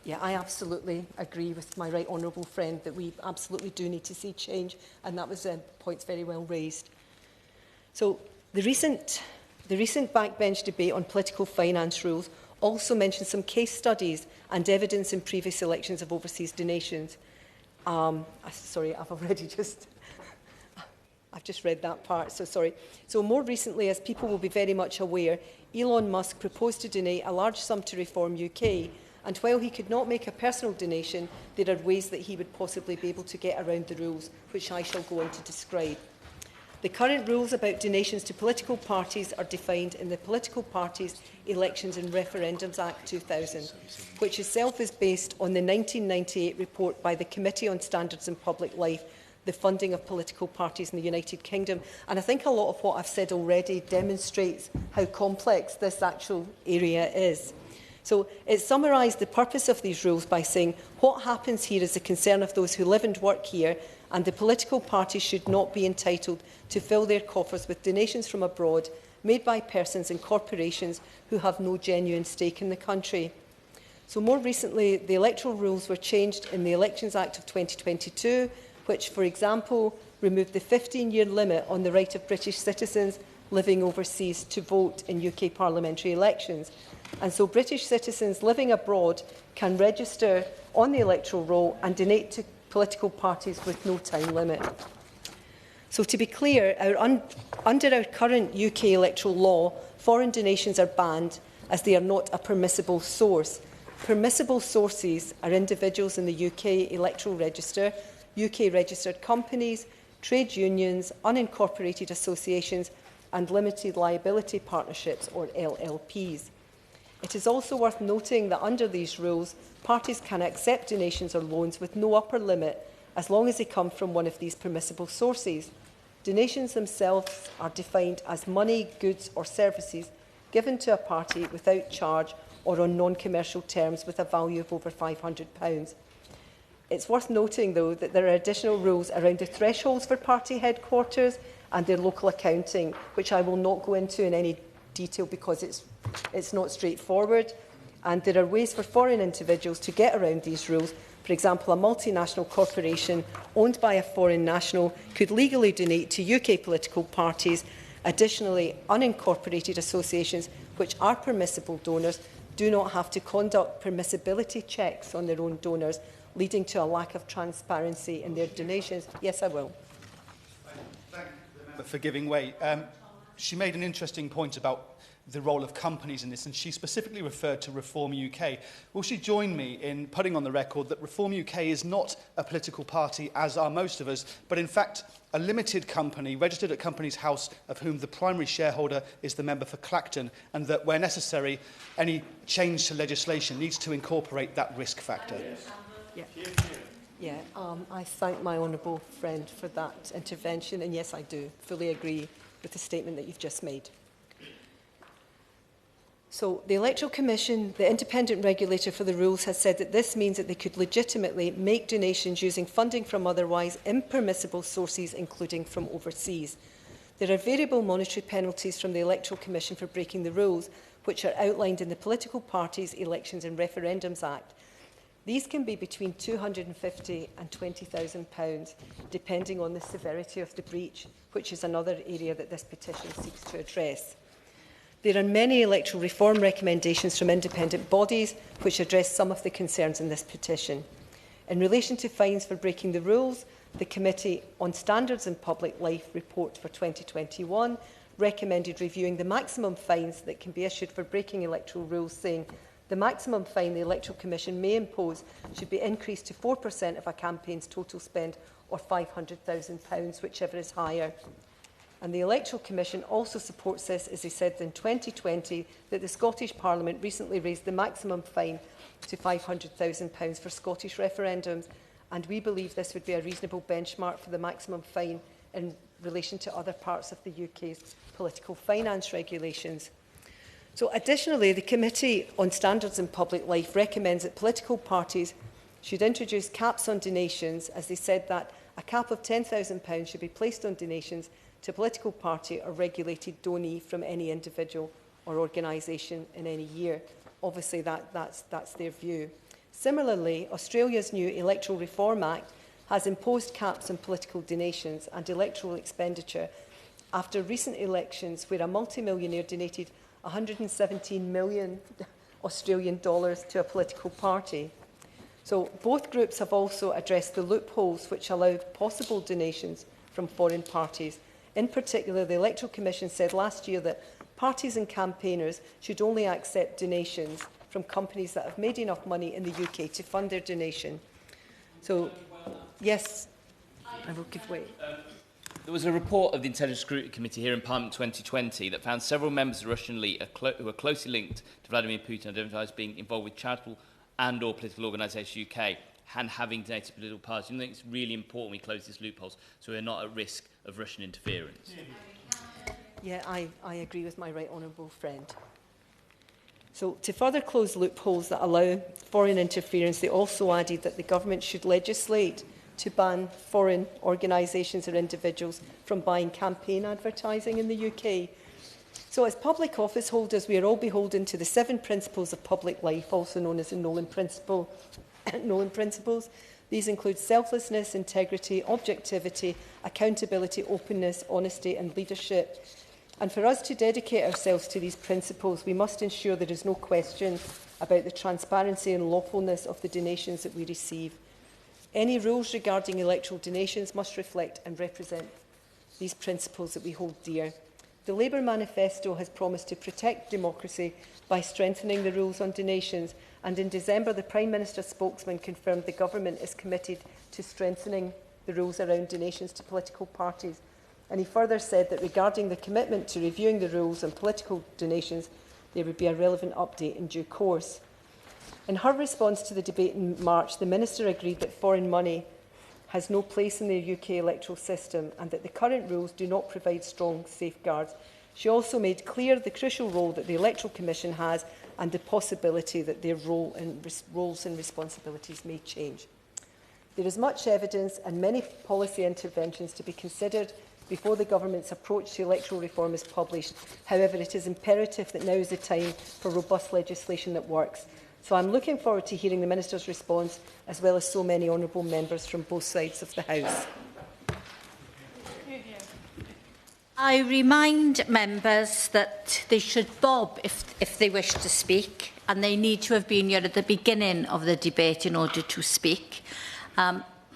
Yeah, I absolutely agree with my right honourable friend that we absolutely do need to see change, and that was points very well raised. So the recent backbench debate on political finance rules also mentioned some case studies and evidence in previous elections of overseas donations. Sorry, I've just read that part, so sorry. So more recently, as people will be very much aware, Elon Musk proposed to donate a large sum to Reform UK, and while he could not make a personal donation, there are ways that he would possibly be able to get around the rules, which I shall go on to describe. The current rules about donations to political parties are defined in the Political Parties, Elections and Referendums Act 2000, which itself is based on the 1998 report by the Committee on Standards in Public Life, the funding of political parties in the United Kingdom. And I think a lot of what I've said already demonstrates how complex this actual area is. So it summarised the purpose of these rules by saying what happens here is the concern of those who live and work here, and the political parties should not be entitled to fill their coffers with donations from abroad made by persons and corporations who have no genuine stake in the country. So more recently, the electoral rules were changed in the Elections Act of 2022, which, for example, removed the 15-year limit on the right of British citizens living overseas to vote in UK parliamentary elections. And so British citizens living abroad can register on the electoral roll and donate to political parties with no time limit. So to be clear, under our current UK electoral law, foreign donations are banned as they are not a permissible source. Permissible sources are individuals in the UK electoral register, UK registered companies, trade unions, unincorporated associations and limited liability partnerships, or LLPs. It is also worth noting that under these rules, parties can accept donations or loans with no upper limit as long as they come from one of these permissible sources. Donations themselves are defined as money, goods or services given to a party without charge or on non-commercial terms with a value of over £500. It's worth noting, though, that there are additional rules around the thresholds for party headquarters and their local accounting, which I will not go into in any detail because it's not straightforward. And there are ways for foreign individuals to get around these rules. For example, a multinational corporation owned by a foreign national could legally donate to UK political parties. Additionally, unincorporated associations, which are permissible donors, do not have to conduct permissibility checks on their own donors, leading to a lack of transparency in their donations. Yes, I will. Thank you, the member, for giving way. She made an interesting point about the role of companies in this, and she specifically referred to Reform UK. Will she join me in putting on the record that Reform UK is not a political party, as are most of us, but in fact a limited company registered at Companies House, of whom the primary shareholder is the member for Clacton, and that where necessary, any change to legislation needs to incorporate that risk factor? Yeah. I thank my honourable friend for that intervention, and yes, I do fully agree with the statement that you've just made. So the Electoral Commission, the independent regulator for the rules, has said that this means that they could legitimately make donations using funding from otherwise impermissible sources, including from overseas. There are variable monetary penalties from the Electoral Commission for breaking the rules, which are outlined in the Political Parties, Elections and Referendums Act. These can be between £250 and £20,000, depending on the severity of the breach, which is another area that this petition seeks to address. There are many electoral reform recommendations from independent bodies which address some of the concerns in this petition. In relation to fines for breaking the rules, the Committee on Standards in Public Life report for 2021 recommended reviewing the maximum fines that can be issued for breaking electoral rules, saying the maximum fine the Electoral Commission may impose should be increased to 4% of a campaign's total spend or £500,000, whichever is higher. And the Electoral Commission also supports this, as they said in 2020, that the Scottish Parliament recently raised the maximum fine to £500,000 for Scottish referendums, and we believe this would be a reasonable benchmark for the maximum fine in relation to other parts of the UK's political finance regulations. So additionally, the Committee on Standards in Public Life recommends that political parties should introduce caps on donations, as they said that a cap of £10,000 should be placed on donations to a political party or regulated donee from any individual or organisation in any year. Obviously, that's their view. Similarly, Australia's new Electoral Reform Act has imposed caps on political donations and electoral expenditure after recent elections where a multimillionaire donated 117 million Australian dollars to a political party. So both groups have also addressed the loopholes which allow possible donations from foreign parties. In particular, the Electoral Commission said last year that parties and campaigners should only accept donations from companies that have made enough money in the UK to fund their donation. So, yes, I will give way. There was a report of the Intelligence Scrutiny Committee here in Parliament 2020 that found several members of the Russian elite who are closely linked to Vladimir Putin identified as being involved with charitable and/or political organisations UK and having donated to political parties. I think it's really important we close these loopholes so we're not at risk of Russian interference. Yeah, I agree with my right honourable friend. So, to further close loopholes that allow foreign interference, they also added that the government should legislate to ban foreign organisations or individuals from buying campaign advertising in the UK. So, as public office holders, we are all beholden to the 7 principles of public life, also known as the Nolan Principles. These include selflessness, integrity, objectivity, accountability, openness, honesty and leadership. And for us to dedicate ourselves to these principles, we must ensure there is no question about the transparency and lawfulness of the donations that we receive. Any rules regarding electoral donations must reflect and represent these principles that we hold dear. The Labour Manifesto has promised to protect democracy by strengthening the rules on donations, and in December the Prime Minister's spokesman confirmed the government is committed to strengthening the rules around donations to political parties. And he further said that regarding the commitment to reviewing the rules on political donations, there would be a relevant update in due course. In her response to the debate in March, the Minister agreed that foreign money has no place in the UK electoral system and that the current rules do not provide strong safeguards. She also made clear the crucial role that the Electoral Commission has and the possibility that their roles and responsibilities may change. There is much evidence and many policy interventions to be considered before the government's approach to electoral reform is published. However, it is imperative that now is the time for robust legislation that works. So I'm looking forward to hearing the Minister's response, as well as so many honourable members from both sides of the House. I remind members that they should bob if they wish to speak, and they need to have been here at the beginning of the debate in order to speak.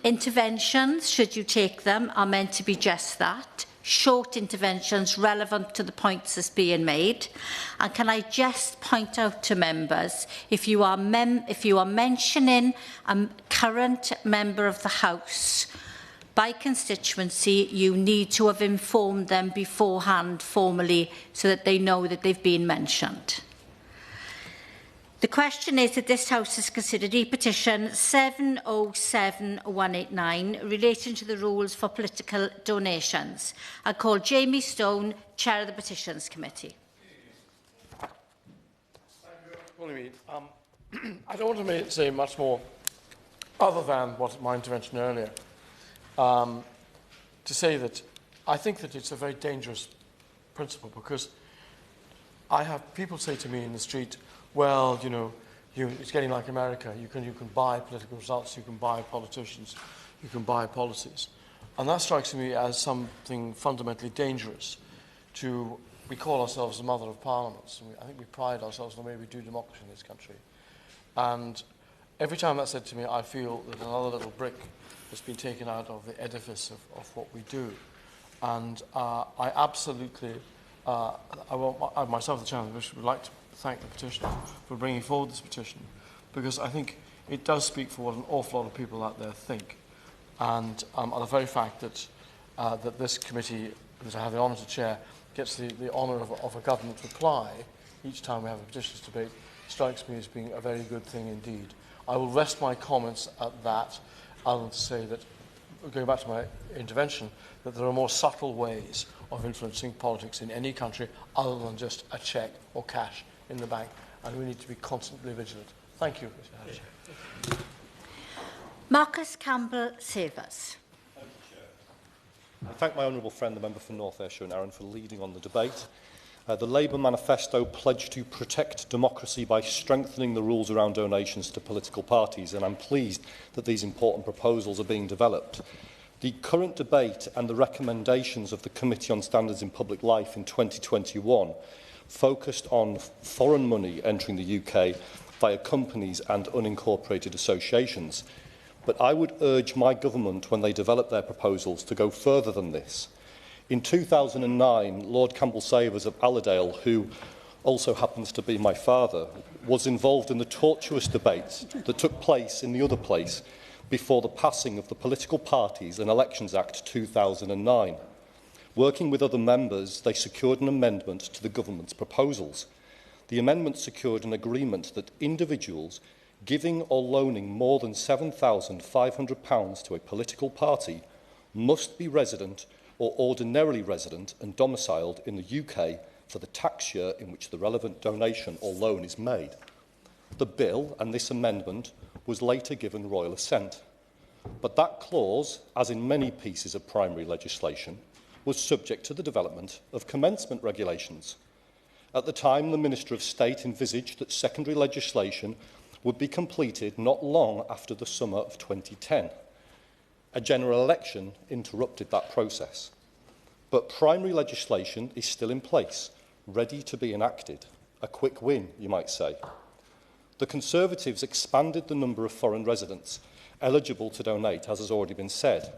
Interventions, should you take them, are meant to be just that. Short interventions relevant to the points that's being made. And can I just point out to members, if you are mentioning a current member of the House by constituency, you need to have informed them beforehand formally so that they know that they've been mentioned. The question is that this House has considered e-petition 707189 relating to the rules for political donations. I call Jamie Stone, Chair of the Petitions Committee. Thank you for calling me. I don't want to say much more other than what my intervention earlier. To say that I think that it's a very dangerous principle, because I have people say to me in the street, well, you know, it's getting like America. You can buy political results, you can buy politicians, you can buy policies. And that strikes me as something fundamentally dangerous. We call ourselves the mother of parliaments. And I think we pride ourselves on the way we do democracy in this country. And every time that's said to me, I feel that another little brick has been taken out of the edifice of what we do. And I absolutely, I myself, the Chairman, would like to thank the petitioner for bringing forward this petition, because I think it does speak for what an awful lot of people out there think. And the very fact that that this committee, that I have the honour to chair, gets the honour of a government reply each time we have a petitions debate, strikes me as being a very good thing indeed. I will rest my comments at that, other than to say that, going back to my intervention, that there are more subtle ways of influencing politics in any country other than just a cheque or cash in the bank, and we need to be constantly vigilant. Thank you, Mr. Harris. Marcus Campbell-Savers. I thank my honourable friend, the member for North Ayrshire and Arran, for leading on the debate. The Labour manifesto pledged to protect democracy by strengthening the rules around donations to political parties, and I'm pleased that these important proposals are being developed. The current debate and the recommendations of the Committee on Standards in Public Life in 2021 focused on foreign money entering the UK via companies and unincorporated associations. But I would urge my government, when they develop their proposals, to go further than this. In 2009, Lord Campbell-Savers of Allerdale, who also happens to be my father, was involved in the tortuous debates that took place in the other place before the passing of the Political Parties and Elections Act 2009. Working with other members, they secured an amendment to the government's proposals. The amendment secured an agreement that individuals giving or loaning more than £7,500 to a political party must be resident or ordinarily resident and domiciled in the UK for the tax year in which the relevant donation or loan is made. The bill and this amendment was later given royal assent. But that clause, as in many pieces of primary legislation, was subject to the development of commencement regulations. At the time, the Minister of State envisaged that secondary legislation would be completed not long after the summer of 2010. A general election interrupted that process. But primary legislation is still in place, ready to be enacted. A quick win, you might say. The Conservatives expanded the number of foreign residents eligible to donate, as has already been said,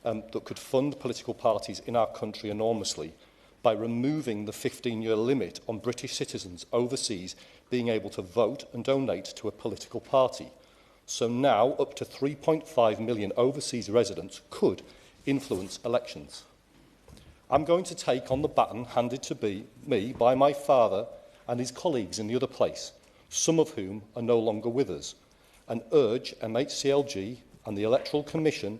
that could fund political parties in our country enormously by removing the 15-year limit on British citizens overseas being able to vote and donate to a political party. So now up to 3.5 million overseas residents could influence elections. I'm going to take on the baton handed to me by my father and his colleagues in the other place, some of whom are no longer with us, and urge MHCLG and the Electoral Commission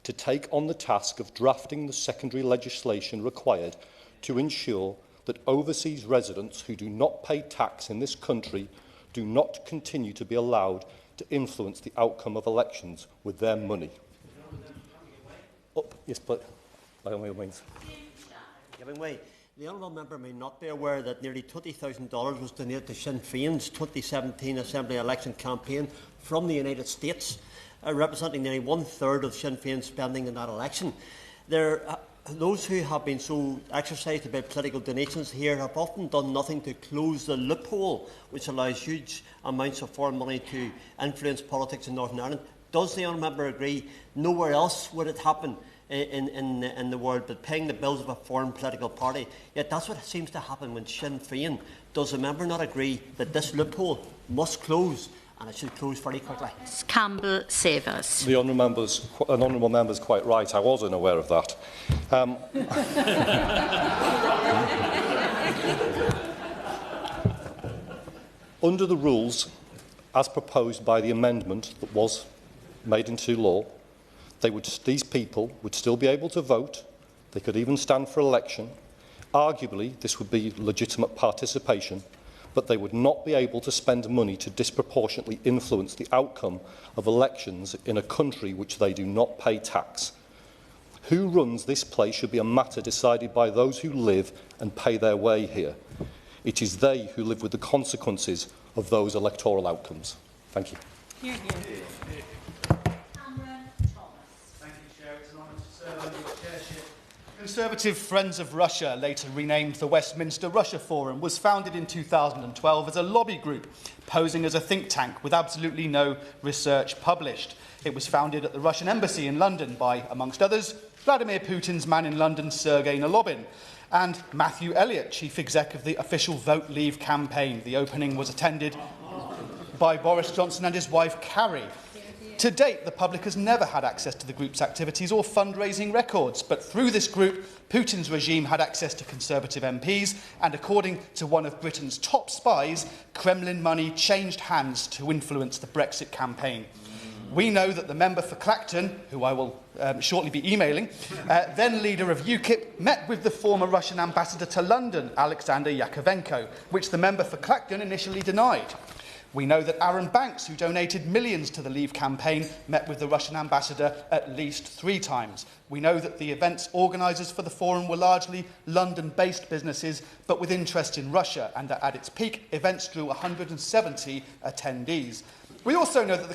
to take on the task of drafting the secondary legislation required to ensure that overseas residents who do not pay tax in this country do not continue to be allowed to influence the outcome of elections with their money. Oh, yes, but by all means. Giving way. The honourable member may not be aware that nearly $20,000 was donated to Sinn Féin's 2017 Assembly election campaign from the United States, representing nearly one-third of Sinn Féin's spending in that election. Those who have been so exercised about political donations here have often done nothing to close the loophole which allows huge amounts of foreign money to influence politics in Northern Ireland. Does the honourable member agree nowhere else would it happen in the world but paying the bills of a foreign political party? Yet that's what seems to happen when Sinn Féin. Does the member not agree that this loophole must close, and it should close very quickly? Campbell-Savers. The honourable member is quite right. I was unaware of that. Under the rules, as proposed by the amendment that was made into law, these people would still be able to vote. They could even stand for election. Arguably, this would be legitimate participation, but they would not be able to spend money to disproportionately influence the outcome of elections in a country which they do not pay tax. Who runs this place should be a matter decided by those who live and pay their way here. It is they who live with the consequences of those electoral outcomes. Thank you. Hear, hear. Conservative Friends of Russia, later renamed the Westminster Russia Forum, was founded in 2012 as a lobby group, posing as a think tank with absolutely no research published. It was founded at the Russian Embassy in London by, amongst others, Vladimir Putin's man in London, Sergei Nalobin, and Matthew Elliott, chief exec of the official Vote Leave campaign. The opening was attended by Boris Johnson and his wife, Carrie. To date, the public has never had access to the group's activities or fundraising records, but through this group, Putin's regime had access to Conservative MPs, and according to one of Britain's top spies, Kremlin money changed hands to influence the Brexit campaign. We know that the member for Clacton, who I will shortly be emailing, then leader of UKIP, met with the former Russian ambassador to London, Alexander Yakovenko, which the member for Clacton initially denied. We know that Aaron Banks, who donated millions to the Leave campaign, met with the Russian ambassador at least 3 times. We know that the event's organisers for the forum were largely London-based businesses, but with interest in Russia, and that at its peak, events drew 170 attendees. We also know that the